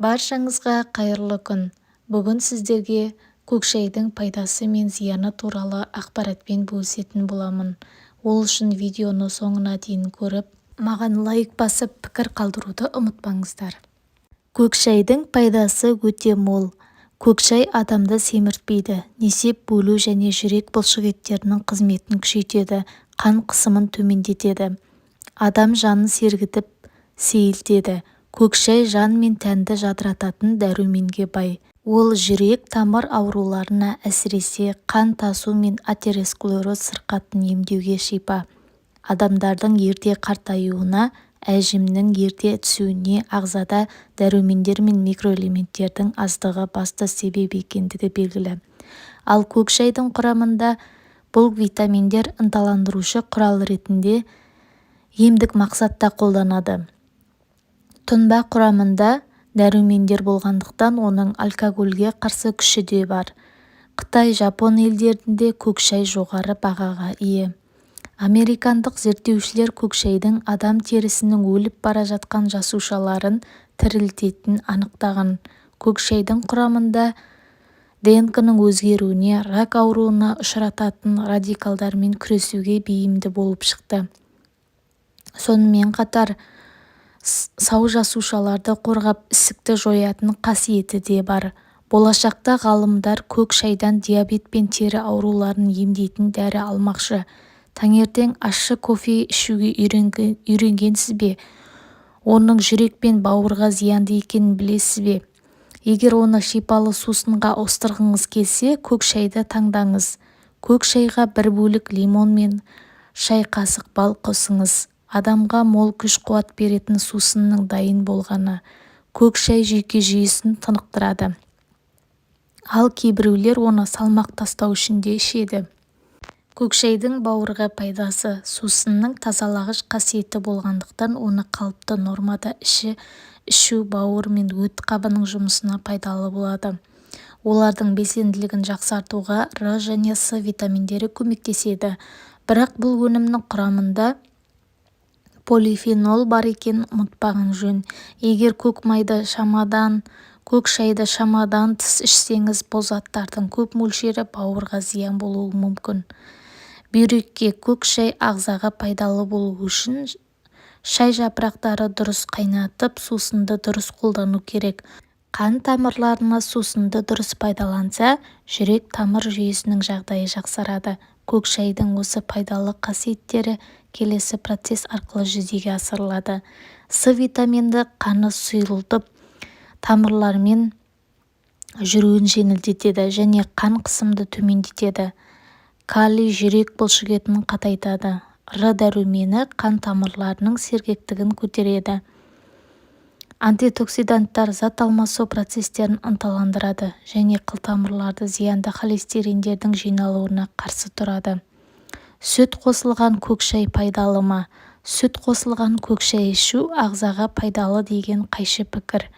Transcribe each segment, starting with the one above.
Баршаңызға қайырлы күн. Бүгін сіздерге көк шайдың пайдасы мен зияны туралы ақпаратпен бөлісетін боламын. Ол үшін видеоны соңына дейін көріп, маған лайк басып пікір қалдыруды ұмытпаңыздар. Көк шайдың пайдасы өте мол. Көк шай адамды семіртпейді, несеп бөлу және жүрек бұлшықеттерінің қызметін күшейтеді, қан қысымын төмендетеді. Адам жанын сергітіп, сейілтеді. Көк шай жан мен тәнді жадырататын дәруменге бай. Ол жүрек тамыр ауруларына, әсіресе қан тасу мен атеросклероз сырқатын емдеуге шипа. Адамдардың ерте қартаюына, әжімнің ерте түсуіне ағзада дәрумендер мен микроэлементтердің аздығы басты себеп екендігі белгілі. Ал көк шайдың құрамында бұл витаминдер ынталандырушы құрал ретінде емдік мақсатта қолданады. Тұнба құрамында дәрумендер болғандықтан оның алкогольге қарсы күші де бар. Қытай, Жапон елдерінде көк шай жоғары бағаға ие. Американдық зерттеушілер көк шайдың адам терісінің өліп бара жатқан жасушаларын тірілтетінін анықтаған. Көк шайдың құрамында ДНК-ның өзгеруіне, рак ауруына ұшырататын радикалдармен күресуге бейімді болып шықты. Сонымен қатар сау жасушаларды қорғап ісікті жоятын қасиеті де бар. Болашақта ғалымдар көк шайдан диабет пен тері ауруларын емдейтін дәрі алмақшы. Таңертең ащы кофе ішуге үйренгенсіз бе? Оның жүрек пен бауырға зиянды екенін білесіз бе? Егер оны шипалы сусынға ауыстырғыңыз келсе, көк шайды таңдаңыз. Көк шайға 1 бөлік лимон мен шай қасық бал қосыңыз. Адамға мол күш-қуат беретін сусынның дайын болғаны. Көк шай жүйке жүйесін тынықтырады. Ал кейбіреулер оны салмақ тастау үшін де ішеді. Көк шайдың бауырға пайдасы: сусынның тазалағыш қасиеті болғандықтан оны қалыпты нормада ішу бауыр мен өт қабының жұмысына пайдалы болады. Олардың белсенділігін жақсартуға Р және С витаминдері көмектеседі. Бірақ бұл өнімнің құрамында полифенол бар екенін ұмытпаған жөн. Егер көк шайды шамадан тыс ішсеңіз, бұл заттардың көп мөлшері бауырға зиян болуы мүмкін. Бүйрекке көк шай ағзаға пайдалы болу үшін шай жапырақтары дұрыс қайнатып, сусынды дұрыс қолдану керек. Қан тамырларына сусынды дұрыс пайдаланса, жүрек тамыр жүйесінің жағдайы жақсарады. Көк шайдың осы пайдалы қасиеттері келесі процесс арқылы жүзеге асырылады. С витаминді қаны сұйылтып, тамырлармен жүруін жеңілдетеді және қан қысымды төмендетеді. Калий жүрек бұлшықетін қатайтады. Р дәрумені қан тамырларының сергектігін көтереді. Антиоксиданттар зат алмасу процестерін ынталандырады және қылтамырларды зиянды холестериндердің жиналуына қарсы тұрады. Сүт қосылған көк шай пайдалы ма? Сүт қосылған көк шай ішу ағзаға пайдалы деген қайшы пікір.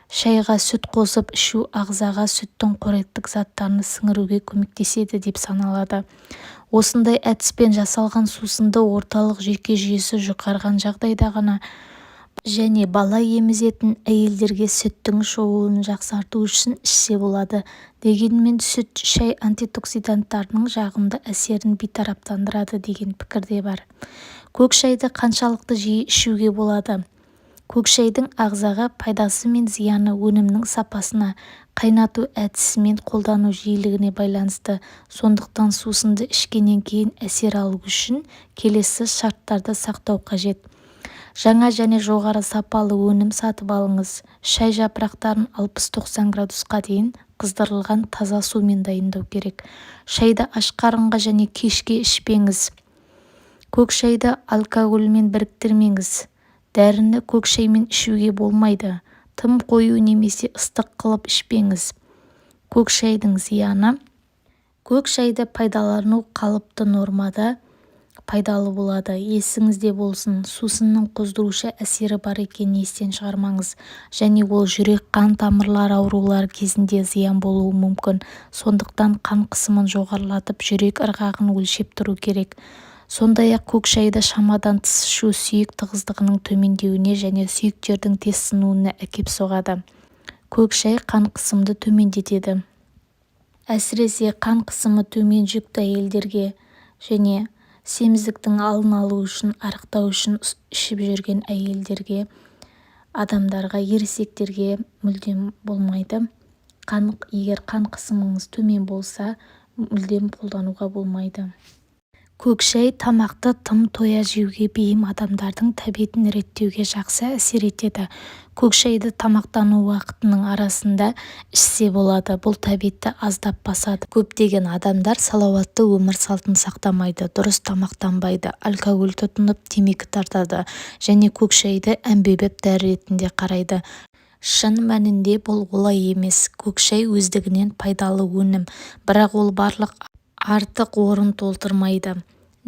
Шайға сүт қосып ішу ағзаға сүттің қоректік заттарын сіңіруге көмектеседі деп саналады. Осындай әдіспен жасалған сусынды орталық жүйке жүйесі жұқарған жағдайда ғана және бала емізетін әйелдерге сүттің шығуын жақсарту үшін ішсе болады. Дегенмен сүт шай антиоксиданттарының жағымды әсерін бейтараптандырады деген пікір де бар. Көк шайды қаншалықты жиі ішуге болады? Көк шайдың ағзаға пайдасы мен зияны өнімнің сапасына, қайнату әдісі мен қолдану жиілігіне байланысты. Сондықтан сусынды ішкеннен кейін әсер алу үшін келесі шарттарды сақтау қажет. Жаңа және жоғары сапалы өнім сатып алыңыз. Шай жапырақтарын 60-90 градусқа дейін қыздырылған таза сумен дайындау керек. Шайды аш қарынға және кешке ішпеңіз. Көк шайды алкогольмен біріктірмеңіз. Дәріні көк шаймен ішуге болмайды. Тым қою немесе ыстық қылып ішпеңіз. Көк шайдың зияны: көк шайды пайдалану қалыпты нормада пайдалы болады. Есіңізде болсын, сусынның қоздырушы әсері бар екенін естен шығармаңыз, және ол жүрек қан тамырлары аурулары кезінде зиян болуы мүмкін. Сондықтан қан қысымын жоғарылатып, жүрек ырғағын өлшеп тұру керек. Сондай-ақ көк шайды шамадан тыс ішу сүйек тығыздығының төмендеуіне және сүйектердің тез сынуына әкеп соғады. Көк шай қан қысымды төмендетеді. Әсіресе қан қысымы төмен жүкті әйелдерге және семіздіктің алдын алу үшін, арықтау үшін ішіп жүрген әйелдерге, адамдарға, ересектерге мүлдем болмайды. Егер қан қысымыңыз төмен болса, мүлдем қолдануға болмайды. Көк шай тамақты тым тоя жеуге бейім адамдардың тәбетін реттеуге жақсы әсер етеді. Көк шайды тамақтану уақытының арасында ішсе болады. Бұл тәбетті аздап басады. Көптеген адамдар салауатты өмір салтын сақтамайды, дұрыс тамақтанбайды, алкоголь тұтынып, темекі тартады және көк шайды әмбебап дәрі ретінде қарайды. Шын мәнінде бұл олай емес. Көк шай өздігінен пайдалы өнім, бірақ ол барлық артық орын толтырмайды,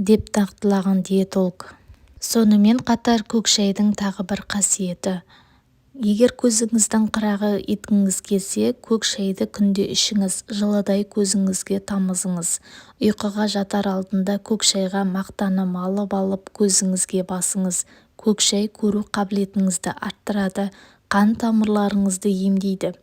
деп нақтылаған диетолог. Сонымен қатар көк шайдың тағы бір қасиеті. Егер көзіңіздің қырағы еткіңіз келсе, көк шайды күнде ішіңіз, жылыдай көзіңізге тамызыңыз. Ұйқыға жатар алдында көк шайға мақтаны малып алып көзіңізге басыңыз. Көк шай көру қабілетіңізді арттырады, қан тамырларыңызды емдейді.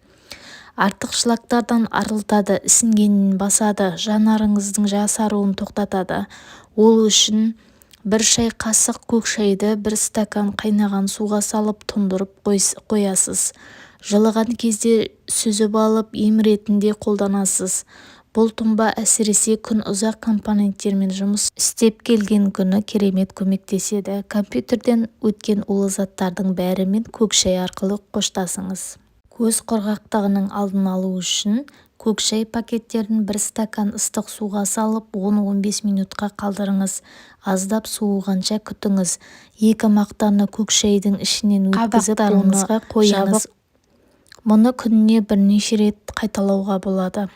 Артықшылықтардан арылтады, ісінгенін басады, жанарыңыздың жасаруын тоқтатады. Ол үшін бір шай қасық көк шайды бір стакан қайнаған суға салып тұндырып қоясыз. Жылыған кезде сүзіп алып ем ретінде қолданасыз. Бұл тұнба әсіресе күн ұзақ компоненттермен жұмыс істеп келген күні керемет көмектеседі. Компьютерден өткен улы заттардың бәрімен көк шай арқылы қоштасыңыз. Көз құрғақтығының алдын алу үшін көк шай пакеттерін бір стакан ыстық суға салып 10-15 минутқа қалдырыңыз. Аздап суығанша күтіңіз. 2 мақтаны көк шайдың ішінен өткізіп қабақтарыңызға қойыңыз. Мұны күніне бірнеше рет қайталауға болады.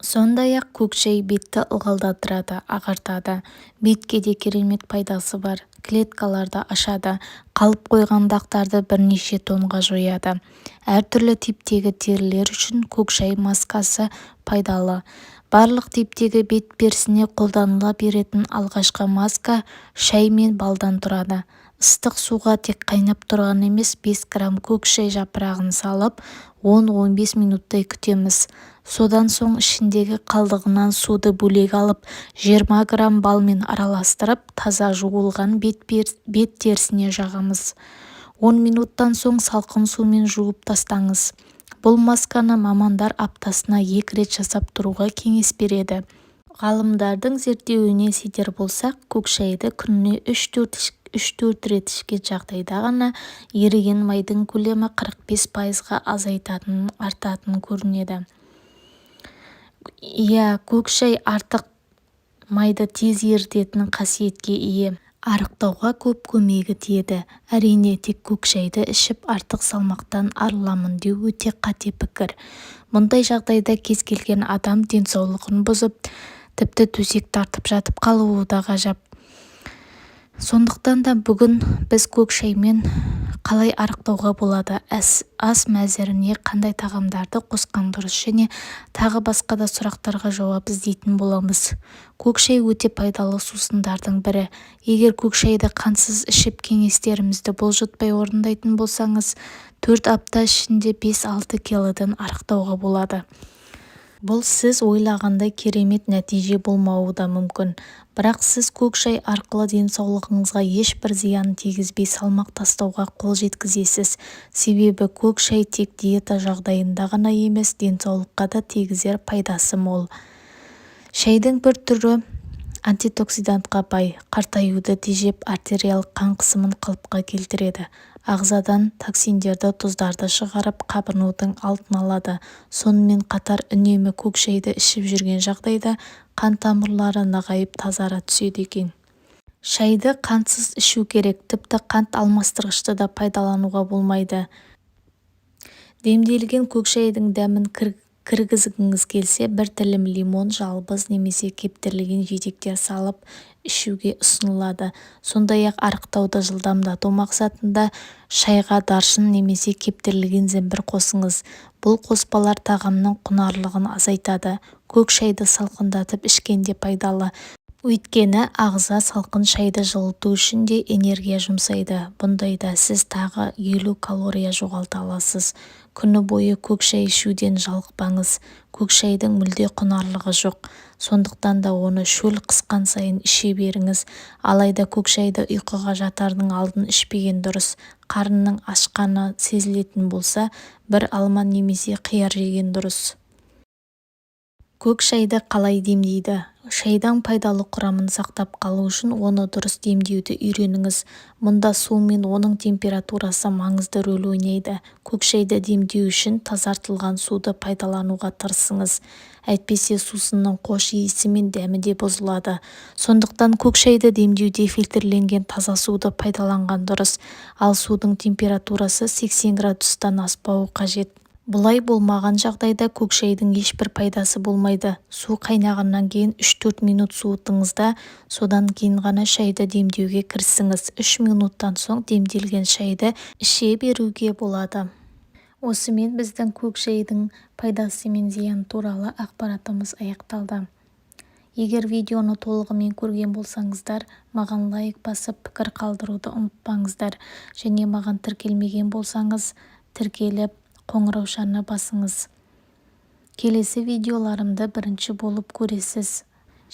Сондай-ақ көк шай бетті ылғалдандырады, ағартады. Бетке де керемет пайдасы бар. Клеткаларды ашады, қалып қойған дақтарды бірнеше тонға жояды. Әртүрлі типтегі терілер үшін көк шай маскасы пайдалы. Барлық типтегі бет перісіне қолданыла беретін алғашқы маска шай мен балдан тұрады. Ыстық суға тек қайнап тұрған емес, 5 грамм көк шай жапырағын салып 10-15 минуттай күтеміз. Содан соң ішіндегі қалдығынан суды бөлек алып, 20 грамм балмен араластырып, таза жуылған бет терісіне жағамыз. 10 минуттан соң салқын сумен жуып тастаңыз. Бұл масканы мамандар аптасына 2 рет жасап тұруға кеңес береді. Ғалымдардың зерттеуіне сетер болсақ, көк шайды күніне 3-4 рет ішкен жағдайда ғана еріген майдың көлемі 45%-ға артатын көрінеді. Көк шай артық майды тез ерітетін қасиетке ие. Арықтауға көп көмегі тиеді. Әрине, тек көк шайды ішіп артық салмақтан арыламын деу өте қате пікір. Мұндай жағдайда кез келген адам денсаулығын бұзып, тіпті төсек тартып жатып қалуы да ғажап. Сондықтан да бүгін біз көк шаймен қалай арықтауға болады, ас мәзіріне қандай тағамдарды қосқан дұрыс және тағы басқа да сұрақтарға жауап іздейтін боламыз. Көк шай өте пайдалы сусындардың бірі. Егер көк шайды қансыз ішіп кеңестерімізді бұлжытпай орындайтын болсаңыз, 4 апта ішінде 5-6 килодан арықтауға болады. Бұл сіз ойлағандай керемет нәтиже болмауы да мүмкін. Бірақ сіз көк шай арқылы денсаулығыңызға ешбір зиян тигізбей салмақ тастауға қол жеткізесіз. Себебі көк шай тек диета жағдайында ғана емес, денсаулыққа да тигізер пайдасы мол. Шайдың бір түрі антиоксидантқа бай, қартаюды тежеп, артериялық қан қысымын қалыпқа келтіреді. Ағзадан токсиндерді, тұздарды шығарып, қабынудың алдын алады. Сонымен қатар үнемі көк шайды ішіп жүрген жағдайда қан тамырлары нығайып тазара түседі екен. Шайды қантсыз ішу керек, тіпті қант алмастырғышты да пайдалануға болмайды. Демделген көк шайдың дәмін кіргізгіңіз келсе, бір тілім лимон, жалбыз немесе кептірілген жидектер салып ішуге ұсынылады. Сондай-ақ арықтауды жылдамдату мақсатында шайға даршын немесе кептірілген зімбір қосыңыз. Бұл қоспалар тағамның құнарлығын азайтады. Көк шайды салқындатып ішкенде пайдалы. Өйткені ағза салқын шайды жылыту үшін де энергия жұмсайды. Бұндайда сіз тағы 50 калория жоғалта аласыз. Күні бойы көк шай ішуден жалықпаңыз. Көк шайдың мүлде құнарлығы жоқ. Сондықтан да оны шөл қысқан сайын іше беріңіз. Алайда көк шайды ұйқыға жатардың алдын ішпеген дұрыс. Қарынның ашқаны сезілетін болса, бір алма немесе қияр жеген дұрыс. Көк шайды қалай демдейді? Шайдан пайдалы құрамын сақтап қалу үшін оны дұрыс демдеуді үйреніңіз. Мұнда су мен оның температурасы маңызды рөл ойнайды. Көк шайды демдеу үшін тазартылған суды пайдалануға тырысыңыз. Әйтпесе сусынның қош иісі мен дәмі де бұзылады. Сондықтан көк шайды демдеуде фильтрленген таза суды пайдаланған дұрыс. Ал судың температурасы 80 градустан аспауы қажет. Бұлай болмаған жағдайда көк шайдың ешбір пайдасы болмайды. Су қайнағаннан кейін 3-4 минут суытыңыз да, содан кейін ғана шайды демдеуге кірісіңіз. 3 минуттан соң демделген шайды іше беруге болады. Осымен біздің көк шайдың пайдасы мен зияны туралы ақпаратымыз аяқталды. Егер видеоны толығымен көрген болсаңыздар, маған лайк басып пікір қалдыруды ұмытпаңыздар. Және маған тіркелмеген болсаңыз, тіркеліп, қоңыраушаны басыңыз. Келесі видеоларымды бірінші болып көресіз.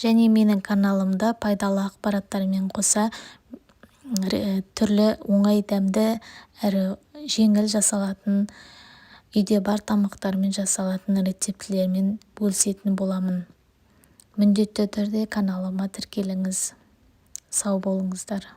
Және менің каналымда пайдалы ақпараттармен қоса түрлі оңай дәмді әрі жеңіл жасалатын, үйде бар тамақтармен жасалатын рецептілермен бөлісетін боламын. Міндетті түрде каналыма тіркеліңіз. Сау болыңыздар.